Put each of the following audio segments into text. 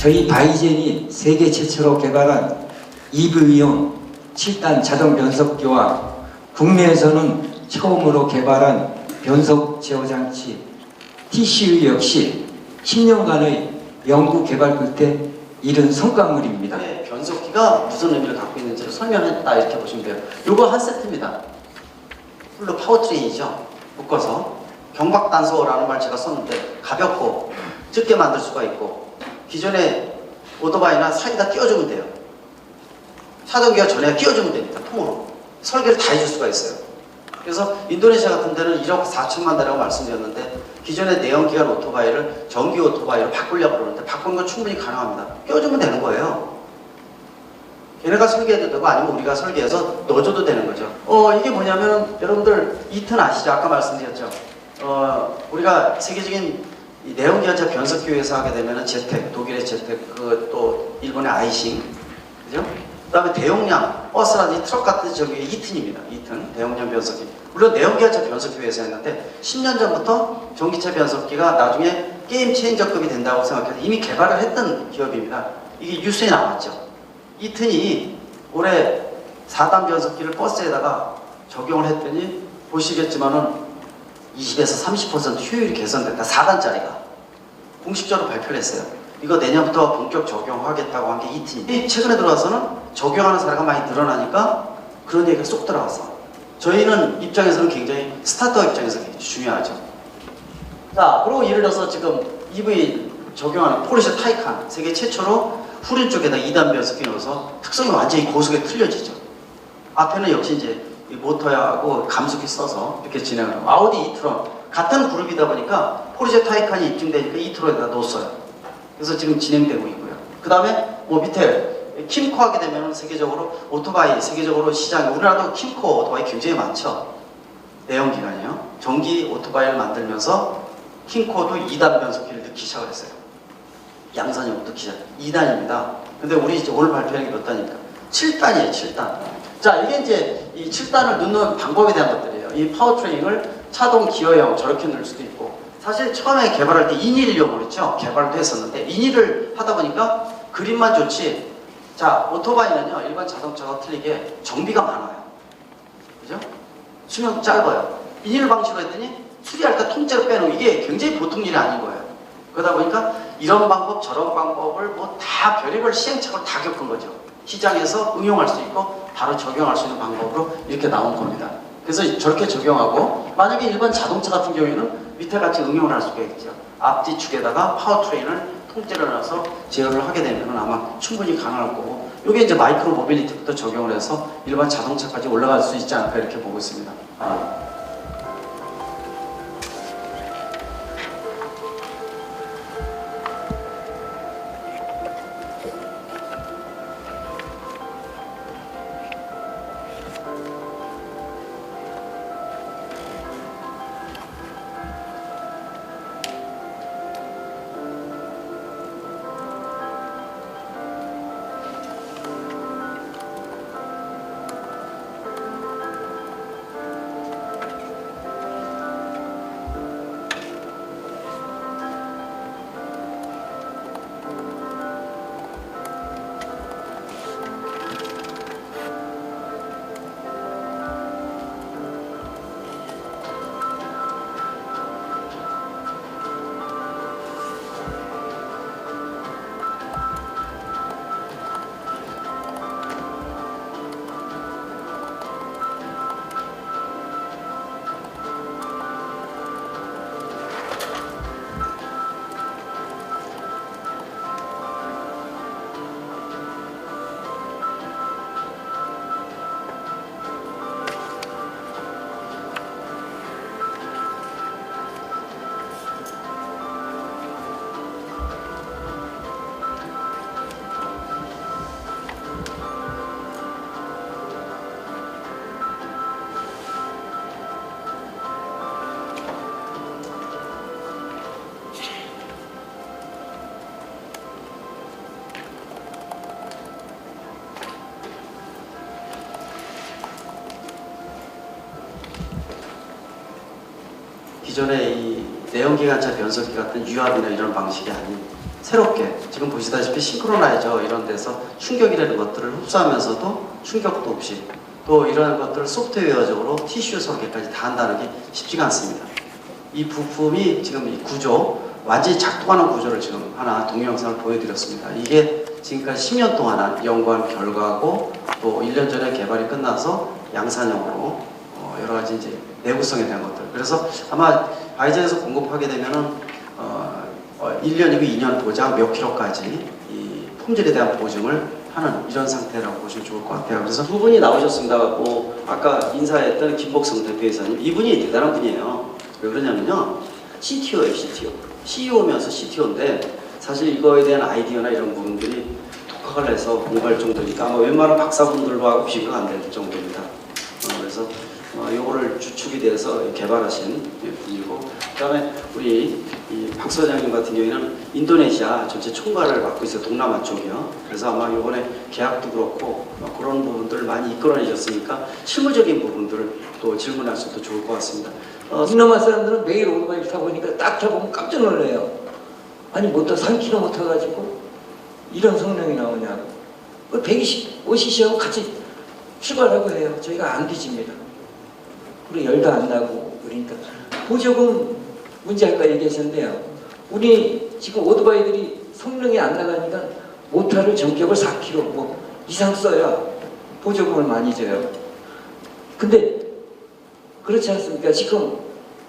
저희 바이젠이 세계 최초로 개발한 EV용 7단 자동 변속기와 국내에서는 처음으로 개발한 변속 제어 장치 TCU 역시 10년간의 연구 개발 끝에 이른 성과물입니다. 네, 변속기가 무슨 의미를 갖고 있는지를 설명했다 이렇게 보시면 돼요. 요거 한 세트입니다. 풀로 파워트레인이죠. 묶어서 경박단소라는 말 제가 썼는데 가볍고 적게 만들 수가 있고 기존의 오토바이나 사이다 끼워주면 돼요. 차동기가 전에 끼워주면 됩니다. 통으로 설계를 다 해줄 수가 있어요. 그래서 인도네시아 같은 데는 1억 4천만 대라고 말씀드렸는데 기존의 내연기관 오토바이를 전기 오토바이로 바꾸려고 그러는데 바꾸는 건 충분히 가능합니다. 끼워주면 되는 거예요. 걔네가 설계해도 되고 아니면 우리가 설계해서 넣어줘도 되는 거죠. 이게 뭐냐면 여러분들 이튼 아시죠? 아까 말씀드렸죠. 우리가 세계적인 이 내연기관차 변속기 회사 하게 되면은 제텍, 독일의 제텍, 또 일본의 아이싱, 그죠? 그 다음에 대용량, 버스라든지 트럭 같은 저기 이튼입니다. 이튼, 대용량 변속기. 물론 내연기관차 변속기 회사였는데 10년 전부터 전기차 변속기가 나중에 게임 체인저급이 된다고 생각해서 이미 개발을 했던 기업입니다. 이게 뉴스에 나왔죠. 이튼이 올해 4단 변속기를 버스에다가 적용을 했더니 보시겠지만은 20에서 30% 효율이 개선됐다. 4단짜리가 공식적으로 발표를 했어요. 이거 내년부터 본격 적용하겠다고 한 게 이튼이. 최근에 들어와서는 적용하는 사례가 많이 늘어나니까 그런 얘기가 쏙 들어갔어. 저희는 입장에서는 굉장히 스타트업 입장에서 굉장히 중요하죠. 자, 그리고 예를 들어서 지금 EV 적용하는 포르쉐 타이칸 세계 최초로 후륜 쪽에다 2단 변속기 넣어서 특성이 완전히 고속에 틀려지죠. 앞에는 역시 이제 이 모터하고 감속기 써서 이렇게 진행을 하고 아우디 이트론 같은 그룹이다 보니까 포르쉐 타이칸이 입증되니까 이트론에다 넣었어요. 그래서 지금 진행되고 있고요. 그 다음에 뭐 밑에 킴코 하게 되면 세계적으로 오토바이 세계적으로 시장에 우리나라도 킴코 오토바이 굉장히 많죠. 내연기관이요. 전기 오토바이를 만들면서 킴코도 2단 변속기를 넣기 시작을 했어요. 양산형 넣기 시작. 2단입니다. 근데 우리 이제 오늘 발표하는 게 몇 단입니까? 7단이에요. 7단. 자, 이게 이제 이 7단을 넣는 방법에 대한 것들이에요. 이 파워트레인을 차동 기어형 저렇게 넣을 수도 있고 사실 처음에 개발할 때 인일용으로 했죠. 개발도 했었는데 인일을 하다 보니까 그림만 좋지. 자, 오토바이는요 일반 자동차와 틀리게 정비가 많아요. 그죠? 수명도 짧아요. 인일 방식으로 했더니 수리할 때 통째로 빼놓은 이게 굉장히 보통 일이 아닌 거예요. 그러다 보니까 이런 방법 저런 방법을 뭐 다 별의별 시행착오를 다 겪은 거죠. 시장에서 응용할 수 있고 바로 적용할 수 있는 방법으로 이렇게 나온 겁니다. 그래서 저렇게 적용하고 만약에 일반 자동차 같은 경우에는 밑에 같이 응용을 할 수가 있죠. 앞뒤 축에다가 파워트레인을 통째로 넣어서 제어를 하게 되면 아마 충분히 가능할 거고 이게 이제 마이크로 모빌리티부터 적용을 해서 일반 자동차까지 올라갈 수 있지 않을까 이렇게 보고 있습니다. 기존의 이 내연기관차 변속기 같은 유압이나 이런 방식이 아닌 새롭게 지금 보시다시피 싱크로나이저 이런 데서 충격이라는 것들을 흡수하면서도 충격도 없이 또 이러한 것들을 소프트웨어적으로 티슈 설계까지 다 한다는 게 쉽지가 않습니다. 이 부품이 지금 이 구조 완전히 작동하는 구조를 지금 하나 동영상을 보여드렸습니다. 이게 지금까지 10년 동안 한 연구한 결과고 또 1년 전에 개발이 끝나서 양산형으로 여러 가지 이제 내구성에 대한 것들. 그래서 아마 바이젠에서 공급하게 되면은 1년이고 2년 보장 몇 킬로까지 이 품질에 대한 보증을 하는 이런 상태라고 보시면 좋을 것 같아요. 그래서 두 분이 나오셨습니다. 뭐 아까 인사했던 김복성 대표이사님 이분이 대단한 분이에요. 왜 그러냐면요, CTO예요, CTO. CEO면서 CTO인데 사실 이거에 대한 아이디어나 이런 부분들이 독학을 해서 공부할 정도니까 아마 웬만한 박사분들과 비교가 안 될 정도입니다. 그래서 요거를 주축이 돼서 개발하신 분이고, 그다음에 우리 박 소장님 같은 경우에는 인도네시아 전체 총괄을 맡고 있어요. 동남아 쪽이요. 그래서 아마 요번에 계약도 그렇고 그런 부분들을 많이 이끌어내셨으니까 실무적인 부분들을 또 질문하셔도 좋을 것 같습니다. 동남아 사람들은 매일 오토바이를 타보니까 딱 타보면 깜짝 놀래요. 아니 모터 3km 타가지고 이런 성능이 나오냐고. 125cc하고 같이 출발하고 해요. 저희가 안 뒤집니다. 그리고 열도 안 나고. 그러니까 보조금 문제 아까 얘기하셨는데요. 우리 지금 오토바이들이 성능이 안 나가니까 모터를 전격을 4km 뭐 이상 써야 보조금을 많이 줘요. 근데 그렇지 않습니까? 지금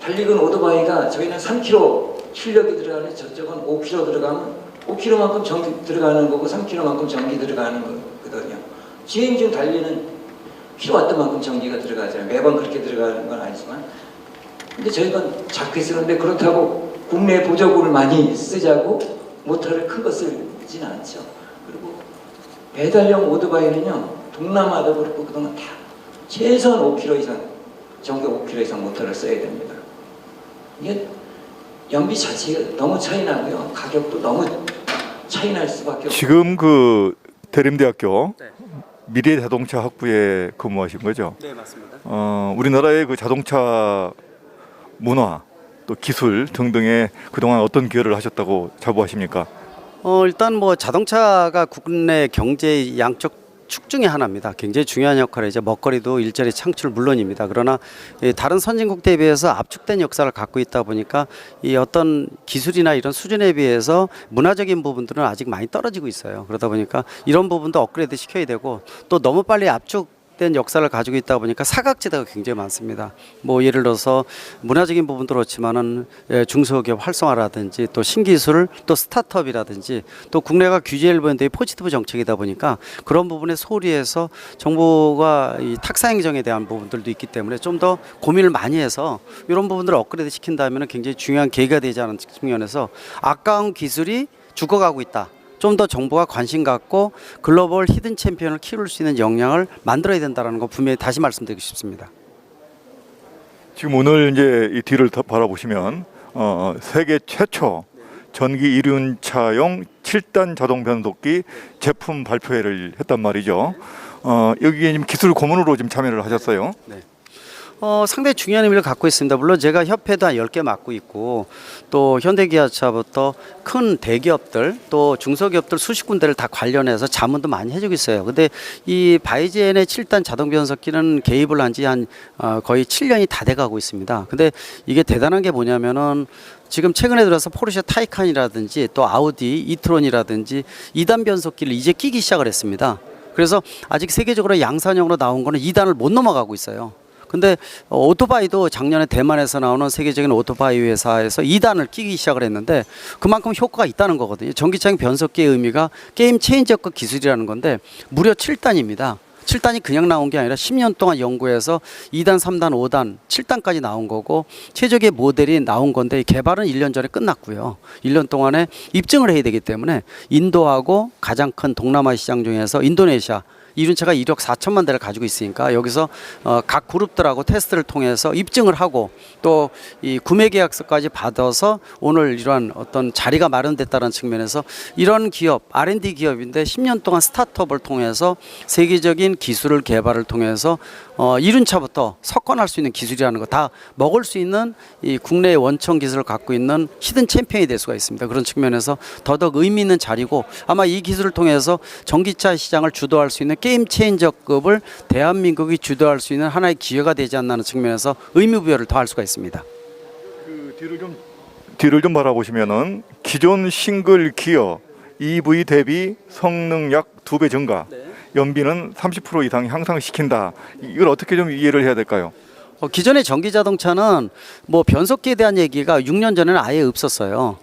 달리는 오토바이가 저희는 3km 출력이 들어가는, 저쪽은 5km 들어가면 5km만큼 전기 들어가는 거고 3km만큼 전기 들어가는 거거든요. 주행 중 달리는 킬로와트만큼 전기가 들어가잖아요. 매번 그렇게 들어가는 건 아니지만. 근데 저희가 작게 쓰는데 그렇다고 국내 보조금을 많이 쓰자고 모터를 큰 거 쓰진 않죠. 그리고 배달용 오토바이는요, 동남아도 그렇고 그동안 다 최소한 5km 이상, 전격 5km 이상 모터를 써야 됩니다. 이게 연비 자체가 너무 차이 나고요. 가격도 너무 차이 날 수밖에 없어요. 지금 그 대림대학교 네. 미래자동차 학부에 근무하신 거죠? 네, 맞습니다. 우리나라의 그 자동차 문화 또 기술 등등에 그동안 어떤 기여를 하셨다고 자부하십니까? 일단 뭐 자동차가 국내 경제 양적 축 중에 하나입니다. 굉장히 중요한 역할을 이제 먹거리도 일자리 창출 물론입니다. 그러나 다른 선진국대에 비해서 압축된 역사를 갖고 있다 보니까 이 어떤 기술이나 이런 수준에 비해서 문화적인 부분들은 아직 많이 떨어지고 있어요. 그러다 보니까 이런 부분도 업그레이드 시켜야 되고, 또 너무 빨리 압축된 역사를 가지고 있다 보니까 사각지대가 굉장히 많습니다. 뭐 예를 들어서 문화적인 부분도 그렇지만은 중소기업 활성화라든지 또 신기술 또 스타트업이라든지 또 국내가 규제 일본의 포지티브 정책이다 보니까 그런 부분에 소홀히해서 정부가 이 탁사 행정에 대한 부분들도 있기 때문에 좀 더 고민을 많이 해서 이런 부분들을 업그레이드 시킨다면 굉장히 중요한 계기가 되지 않은 측면에서 아까운 기술이 죽어가고 있다. 좀 더 정부가 관심 갖고 글로벌 히든 챔피언을 키울 수 있는 역량을 만들어야 된다는 거 분명히 다시 말씀드리고 싶습니다. 지금 오늘 이제 이 뒤를 바라보시면 세계 최초 전기 이륜차용 7단 자동 변속기 제품 발표회를 했단 말이죠. 여기에 지금 기술 고문으로 지금 참여를 하셨어요. 네. 상당히 중요한 의미를 갖고 있습니다. 물론 제가 협회도 한 10개 맡고 있고 또 현대기아차부터 큰 대기업들 또 중소기업들 수십 군데를 다 관련해서 자문도 많이 해주고 있어요. 근데 이 바이젠의 7단 자동 변속기는 개입을 한 지 한 거의 7년이 다 돼가고 있습니다. 근데 이게 대단한 게 뭐냐면은 지금 최근에 들어서 포르쉐 타이칸이라든지 또 아우디 이트론이라든지 2단 변속기를 이제 끼기 시작을 했습니다. 그래서 아직 세계적으로 양산형으로 나온 거는 2단을 못 넘어가고 있어요. 근데 오토바이도 작년에 대만에서 나오는 세계적인 오토바이 회사에서 2단을 끼기 시작을 했는데 그만큼 효과가 있다는 거거든요. 전기차용 변속기의 의미가 게임 체인저급 기술이라는 건데 무려 7단입니다. 7단이 그냥 나온 게 아니라 10년 동안 연구해서 2단, 3단, 5단, 7단까지 나온 거고 최적의 모델이 나온 건데 개발은 1년 전에 끝났고요. 1년 동안에 입증을 해야 되기 때문에 인도하고 가장 큰 동남아 시장 중에서 인도네시아 이륜차가 1억 4천만 대를 가지고 있으니까 여기서 각 그룹들하고 테스트를 통해서 입증을 하고 또 이 구매 계약서까지 받아서 오늘 이러한 어떤 자리가 마련됐다는 측면에서 이런 기업 R&D 기업인데 10년 동안 스타트업을 통해서 세계적인 기술을 개발을 통해서 이륜차부터 석권할 수 있는 기술이라는 거 다 먹을 수 있는 이 국내의 원천 기술을 갖고 있는 히든 챔피언이 될 수가 있습니다. 그런 측면에서 더더욱 의미 있는 자리고 아마 이 기술을 통해서 전기차 시장을 주도할 수 있는 게임 체인저급을 대한민국이 주도할 수 있는 하나의 기회가 되지 않나 하는 측면에서 의미 부여를 더할 수가 있습니다. 그 뒤를 좀 바라보시면은 기존 싱글 기어 EV 대비 성능 약 2배 증가, 연비는 30% 이상 향상시킨다. 이걸 어떻게 좀 이해를 해야 될까요? 기존의 전기 자동차는 뭐 변속기에 대한 얘기가 6년 전에는 아예 없었어요.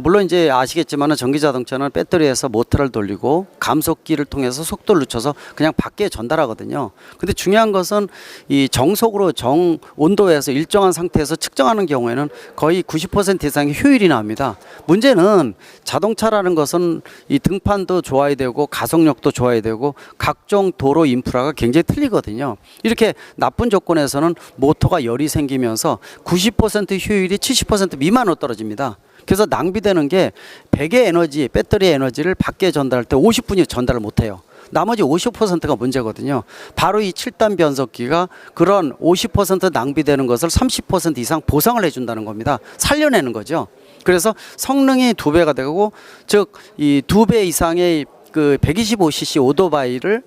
물론 이제 아시겠지만은 전기 자동차는 배터리에서 모터를 돌리고 감속기를 통해서 속도를 늦춰서 그냥 밖에 전달하거든요. 근데 중요한 것은 이 정속으로 정 온도에서 일정한 상태에서 측정하는 경우에는 거의 90% 이상의 효율이 나옵니다. 문제는 자동차라는 것은 이 등판도 좋아야 되고 가속력도 좋아야 되고 각종 도로 인프라가 굉장히 틀리거든요. 이렇게 나쁜 조건에서는 모터가 열이 생기면서 90% 효율이 70% 미만으로 떨어집니다. 그래서 낭비되는 게 100의 에너지, 배터리 에너지를 밖에 전달할 때 50분이 전달을 못해요. 나머지 50%가 문제거든요. 바로 이 7단 변속기가 그런 50% 낭비되는 것을 30% 이상 보상을 해준다는 겁니다. 살려내는 거죠. 그래서 성능이 2배가 되고, 즉 이 2배 이상의 그 125cc 오토바이를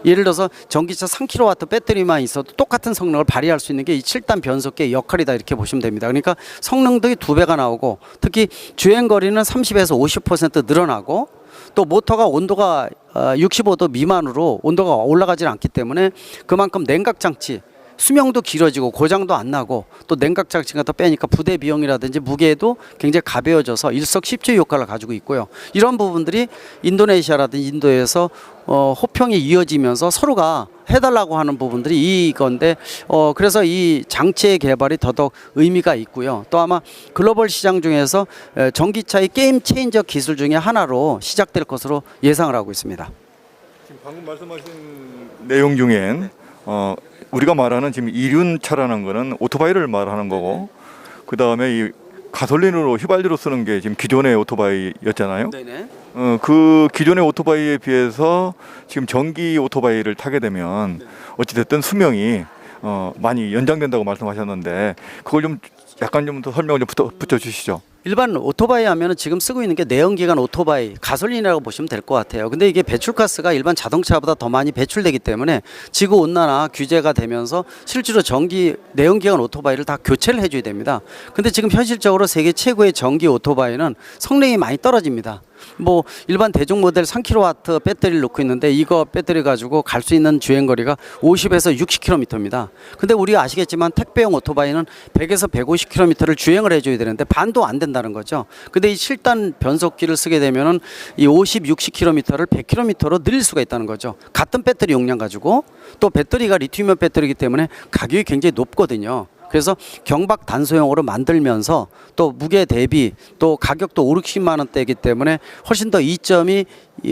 예를 들어서 전기차 3kW 배터리만 있어도 똑같은 성능을 발휘할 수 있는 게 이 7단 변속기의 역할이다, 이렇게 보시면 됩니다. 그러니까 성능도 2배가 나오고 특히 주행거리는 30에서 50% 늘어나고 또 모터가 온도가 65도 미만으로 온도가 올라가지 않기 때문에 그만큼 냉각장치 수명도 길어지고 고장도 안 나고 또 냉각장치가 더 빼니까 부대 비용이라든지 무게도 굉장히 가벼워져서 일석십조의 효과를 가지고 있고요. 이런 부분들이 인도네시아라든지 인도에서 호평이 이어지면서 서로가 해달라고 하는 부분들이 이건데 그래서 이 장치의 개발이 더더욱 의미가 있고요. 또 아마 글로벌 시장 중에서 전기차의 게임 체인저 기술 중에 하나로 시작될 것으로 예상을 하고 있습니다. 지금 방금 말씀하신 내용 중엔 우리가 말하는 지금 이륜차라는 거는 오토바이를 말하는 거고, 그 다음에 이 가솔린으로 휘발유로 쓰는 게 지금 기존의 오토바이였잖아요. 네네. 그 기존의 오토바이에 비해서 지금 전기 오토바이를 타게 되면 어찌됐든 수명이 많이 연장된다고 말씀하셨는데 그걸 좀 약간 좀 더 설명을 좀 붙여주시죠. 일반 오토바이 하면은 지금 쓰고 있는 게 내연기관 오토바이, 가솔린이라고 보시면 될 것 같아요. 근데 이게 배출가스가 일반 자동차보다 더 많이 배출되기 때문에 지구 온난화 규제가 되면서 실제로 전기 내연기관 오토바이를 다 교체를 해줘야 됩니다. 근데 지금 현실적으로 세계 최고의 전기 오토바이는 성능이 많이 떨어집니다. 뭐 일반 대중 모델 3kW 배터리를 놓고 있는데 이거 배터리 가지고 갈 수 있는 주행거리가 50에서 60km입니다. 근데 우리가 아시겠지만 택배용 오토바이는 100에서 150km를 주행을 해줘야 되는데 반도 안 된다는 거죠. 근데 이 7단 변속기를 쓰게 되면은 이 50, 60km를 100km로 늘릴 수가 있다는 거죠. 같은 배터리 용량 가지고 또 배터리가 리튬이온 배터리이기 때문에 가격이 굉장히 높거든요. 그래서 경박 단소형으로 만들면서 또 무게 대비 또 가격도 5, 60만 원대이기 때문에 훨씬 더 이점이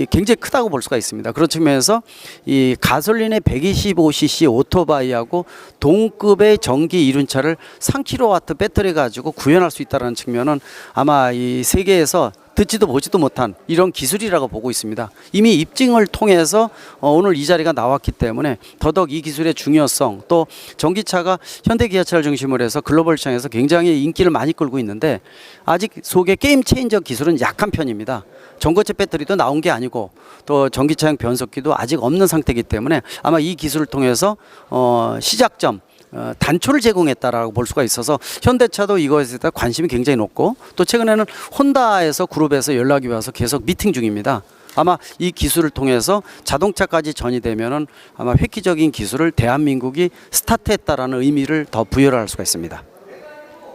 굉장히 크다고 볼 수가 있습니다. 그런 측면에서 이 가솔린의 125cc 오토바이하고 동급의 전기 이륜차를 3kW 배터리 가지고 구현할 수 있다는 측면은 아마 이 세계에서 듣지도 보지도 못한 이런 기술이라고 보고 있습니다. 이미 입증을 통해서 오늘 이 자리가 나왔기 때문에 더더욱 이 기술의 중요성, 또 전기차가 현대기아차를 중심으로 해서 글로벌 시장에서 굉장히 인기를 많이 끌고 있는데 아직 속에 게임 체인저 기술은 약한 편입니다. 전고체 배터리도 나온 게 아니고 또 전기차용 변속기도 아직 없는 상태이기 때문에 아마 이 기술을 통해서 시작점 단초를 제공했다라고 볼 수가 있어서 현대차도 이것에 대해 관심이 굉장히 높고 또 최근에는 혼다에서 그룹에서 연락이 와서 계속 미팅 중입니다. 아마 이 기술을 통해서 자동차까지 전이되면은 아마 획기적인 기술을 대한민국이 스타트했다라는 의미를 더 부여를 할 수가 있습니다.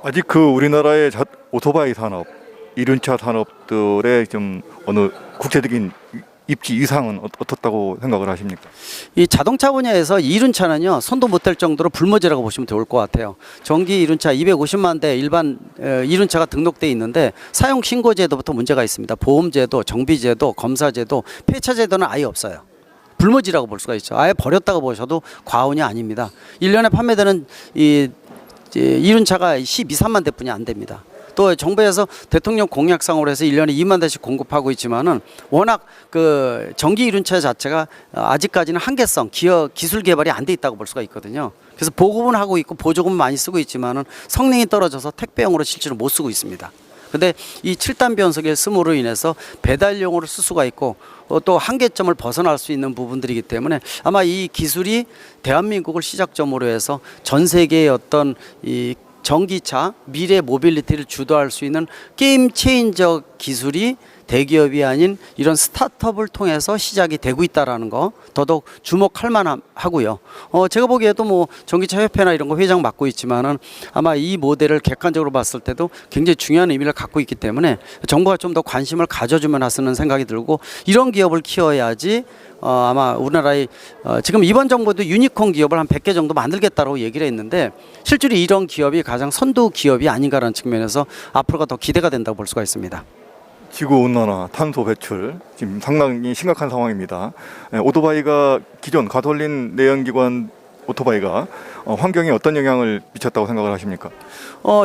아직 그 우리나라의 오토바이 산업, 이륜차 산업들의 좀 어느 국제적인 입지 이상은 어떻다고 생각을 하십니까? 이 자동차 분야에서 이륜차는요 손도 못 댈 정도로 불모지라고 보시면 좋을 것 같아요. 전기 이륜차 250만 대 일반 이륜차가 등록돼 있는데 사용 신고 제도부터 문제가 있습니다. 보험 제도, 정비 제도, 검사 제도, 폐차 제도는 아예 없어요. 불모지라고 볼 수가 있죠. 아예 버렸다고 보셔도 과언이 아닙니다. 1년에 판매되는 이 이륜차가 12, 13만 대뿐이 안 됩니다. 또 정부에서 대통령 공약상으로 해서 1년에 2만 대씩 공급하고 있지만은 워낙 그 전기 이륜차 자체가 아직까지는 한계성, 기술 개발이 안 돼 있다고 볼 수가 있거든요. 그래서 보급은 하고 있고 보조금은 많이 쓰고 있지만은 성능이 떨어져서 택배용으로 실제로 못 쓰고 있습니다. 근데 이 7단 변속의 쓰므로 인해서 배달용으로 쓸 수가 있고 또 한계점을 벗어날 수 있는 부분들이기 때문에 아마 이 기술이 대한민국을 시작점으로 해서 전 세계의 어떤 이 전기차 미래 모빌리티를 주도할 수 있는 게임 체인저 기술이 대기업이 아닌 이런 스타트업을 통해서 시작이 되고 있다라는 거 더더욱 주목할 만하고요. 제가 보기에도 뭐 전기차 협회나 이런 거 회장 맡고 있지만은 아마 이 모델을 객관적으로 봤을 때도 굉장히 중요한 의미를 갖고 있기 때문에 정부가 좀 더 관심을 가져주면 하는 생각이 들고 이런 기업을 키워야지 아마 우리나라의 지금 이번 정부도 유니콘 기업을 한 100개 정도 만들겠다고 얘기를 했는데 실제로 이런 기업이 가장 선도 기업이 아닌가라는 측면에서 앞으로가 더 기대가 된다고 볼 수가 있습니다. 지구 온난화, 탄소 배출 지금 상당히 심각한 상황입니다. 오토바이가 기존 가솔린 내연기관 오토바이가 환경에 어떤 영향을 미쳤다고 생각을 하십니까?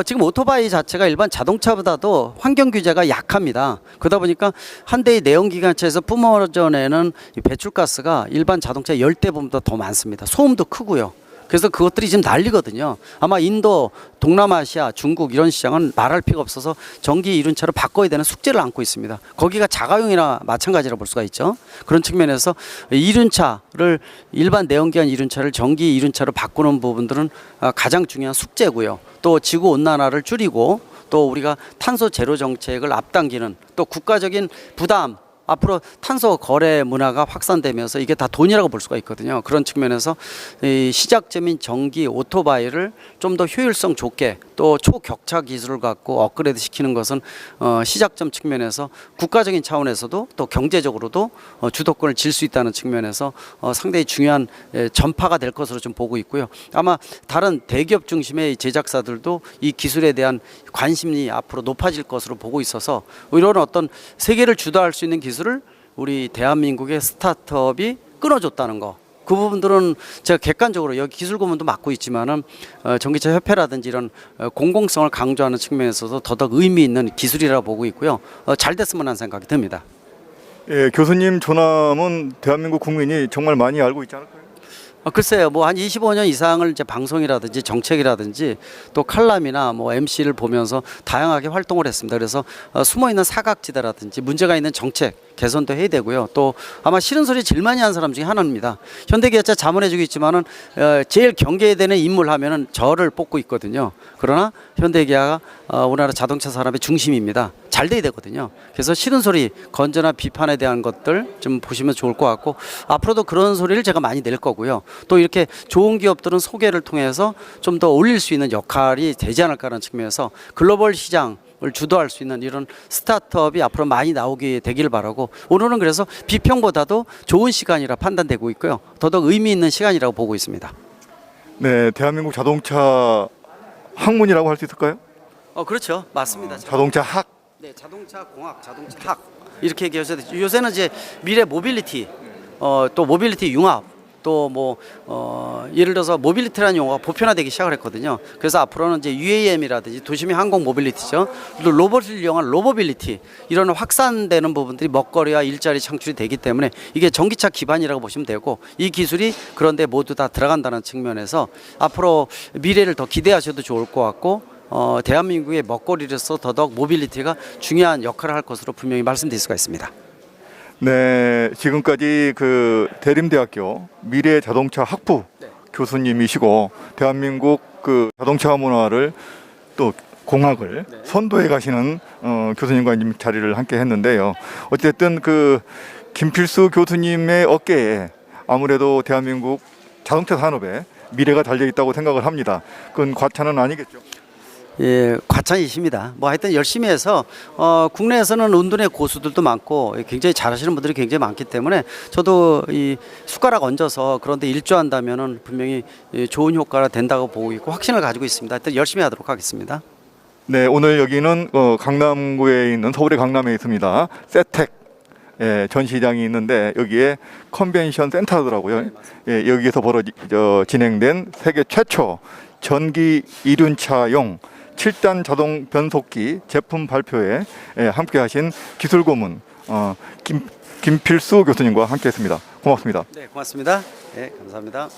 지금 오토바이 자체가 일반 자동차보다도 환경 규제가 약합니다. 그러다 보니까 한 대의 내연기관차에서 뿜어져내는 이 배출가스가 일반 자동차 10대보다 더 많습니다. 소음도 크고요. 그래서 그것들이 지금 난리거든요. 아마 인도, 동남아시아, 중국 이런 시장은 말할 필요가 없어서 전기 이륜차로 바꿔야 되는 숙제를 안고 있습니다. 거기가 자가용이나 마찬가지라 볼 수가 있죠. 그런 측면에서 이륜차를 일반 내연기관 이륜차를 전기 이륜차로 바꾸는 부분들은 가장 중요한 숙제고요. 또 지구 온난화를 줄이고 또 우리가 탄소 제로 정책을 앞당기는 또 국가적인 부담 앞으로 탄소 거래 문화가 확산되면서 이게 다 돈이라고 볼 수가 있거든요. 그런 측면에서 이 시작점인 전기 오토바이를 좀 더 효율성 좋게 또 초격차 기술을 갖고 업그레이드 시키는 것은 시작점 측면에서 국가적인 차원에서도 또 경제적으로도 주도권을 질 수 있다는 측면에서 상당히 중요한 전파가 될 것으로 좀 보고 있고요. 아마 다른 대기업 중심의 제작사들도 이 기술에 대한 관심이 앞으로 높아질 것으로 보고 있어서 이런 어떤 세계를 주도할 수 있는 기술을 우리 대한민국의 스타트업이 끊어줬다는 거. 그 부분들은 제가 객관적으로 여기 기술고문도 맡고 있지만은 전기차 협회라든지 이런 공공성을 강조하는 측면에서도 더더욱 의미 있는 기술이라고 보고 있고요. 잘 됐으면 하는 생각이 듭니다. 예, 교수님 조남은 대한민국 국민이 정말 많이 알고 있지 않을까요? 글쎄요, 뭐 한 25년 이상을 이제 방송이라든지 정책이라든지 또 칼럼이나 뭐 MC를 보면서 다양하게 활동을 했습니다. 그래서 숨어 있는 사각지대라든지 문제가 있는 정책 개선도 해야 되고요. 또 아마 싫은 소리 제일 많이 하는 사람 중에 하나입니다. 현대기아차 자문해주고 있지만은 제일 경계되는 인물 하면은 저를 뽑고 있거든요. 그러나 현대기아가 우리나라 자동차 산업의 중심입니다. 잘 돼야 되거든요. 그래서 싫은 소리, 건전한 비판에 대한 것들 좀 보시면 좋을 것 같고 앞으로도 그런 소리를 제가 많이 낼 거고요. 또 이렇게 좋은 기업들은 소개를 통해서 좀 더 올릴 수 있는 역할이 되지 않을까라는 측면에서 글로벌 시장 을 주도할 수 있는 이런 스타트업이 앞으로 많이 나오게 되길 바라고 오늘은 그래서 비평보다도 좋은 시간이라 판단되고 있고요. 더더욱 의미 있는 시간이라고 보고 있습니다. 네, 대한민국 자동차 학문이라고 할 수 있을까요? 그렇죠. 맞습니다. 자동차 학. 네, 자동차 공학, 자동차 학 이렇게 얘기하셔야 되죠. 요새는 이제 미래 모빌리티, 또 모빌리티 융합, 또 뭐 예를 들어서 모빌리티라는 용어가 보편화되기 시작을 했거든요. 그래서 앞으로는 이제 UAM이라든지 도심의 항공 모빌리티죠. 또 로봇을 이용한 로보빌리티 이런 확산되는 부분들이 먹거리와 일자리 창출이 되기 때문에 이게 전기차 기반이라고 보시면 되고 이 기술이 그런데 모두 다 들어간다는 측면에서 앞으로 미래를 더 기대하셔도 좋을 것 같고 대한민국의 먹거리로서 더더욱 모빌리티가 중요한 역할을 할 것으로 분명히 말씀드릴 수가 있습니다. 네, 지금까지 그 대림대학교 미래자동차 학부 교수님이시고 대한민국 그 자동차 문화를 또 공학을 선도해 가시는 교수님과 자리를 함께 했는데요. 어쨌든 그 김필수 교수님의 어깨에 아무래도 대한민국 자동차 산업의 미래가 달려 있다고 생각을 합니다. 그건 과찬은 아니겠죠? 예, 과찬이십니다. 뭐 하여튼 열심히 해서 국내에서는 은둔의 고수들도 많고 굉장히 잘하시는 분들이 굉장히 많기 때문에 저도 이 숟가락 얹어서 그런데 일조한다면은 분명히 좋은 효과가 된다고 보고 있고 확신을 가지고 있습니다. 하여튼 열심히 하도록 하겠습니다. 네, 오늘 여기는 강남구에 있는 서울의 강남에 있습니다. 세텍 전시장이 있는데 여기에 컨벤션 센터더라고요. 예, 여기에서 진행된 세계 최초 전기 이륜차용 7단 자동 변속기 제품 발표에 함께하신 기술고문 김필수 교수님과 함께했습니다. 고맙습니다. 네, 고맙습니다. 네, 감사합니다.